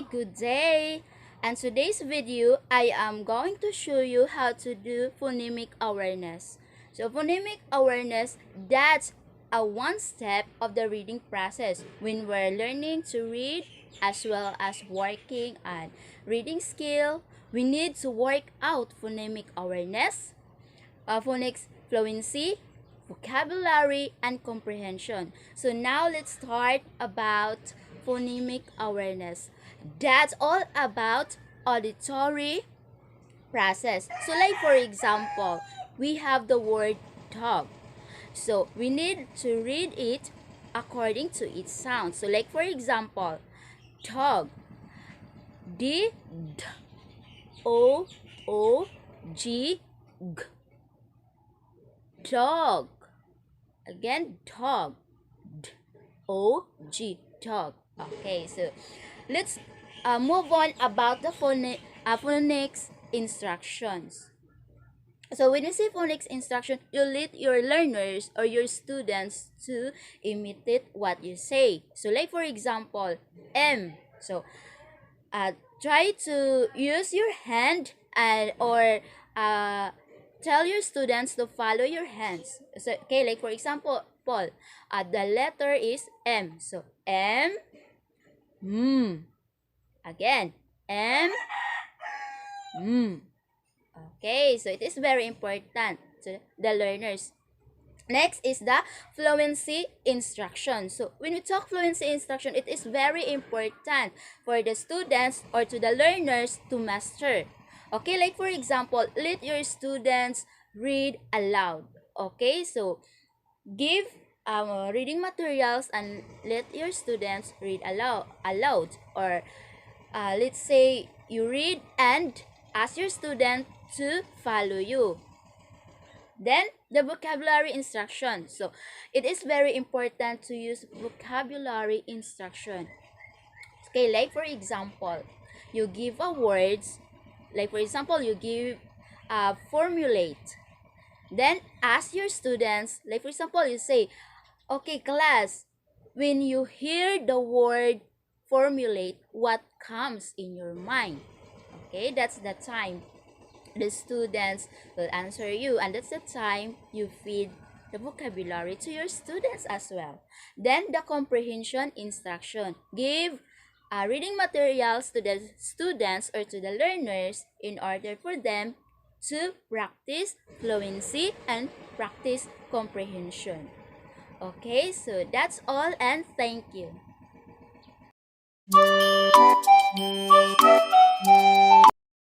good day. And today's video, I am going to show you how to do phonemic awareness. So phonemic awareness, that's a one step of the reading process when we're learning to read as well as working on reading skill. We need to work out phonemic awareness, phonics fluency, vocabulary, and comprehension. So now let's start about phonemic awareness. That's all about auditory process. So like for example, we have the word dog. So we need to read it according to its sound. So like for example, dog. D, D, O, O, G, G. Dog. Again, dog. D, O, G, dog. Okay, so let's move on about the phonics instructions. So when you say phonics instruction, you lead your learners or your students to imitate what you say. So like for example, M. So try to use your hand and or tell your students to follow your hands. So okay, like for example, Paul, the letter is M. So M, again, M, okay, so it is very important to the learners. Next is the fluency instruction. So when we talk fluency instruction, it is very important for the students or to the learners to master. Okay, like for example, let your students read aloud. Okay, so give reading materials and let your students read aloud. Or let's say you read and ask your student to follow you. Then the vocabulary instruction. So it is very important to use vocabulary instruction. Okay, like for example, you give a words. Like for example, you give formulate. Then ask your students. Like for example, you say, okay, class, when you hear the word formulate, what comes in your mind? Okay, that's the time the students will answer you, and that's the time you feed the vocabulary to your students as well. Then the comprehension instruction. Give reading materials to the students or to the learners in order for them to practice fluency and practice comprehension. Okay, so that's all and thank you.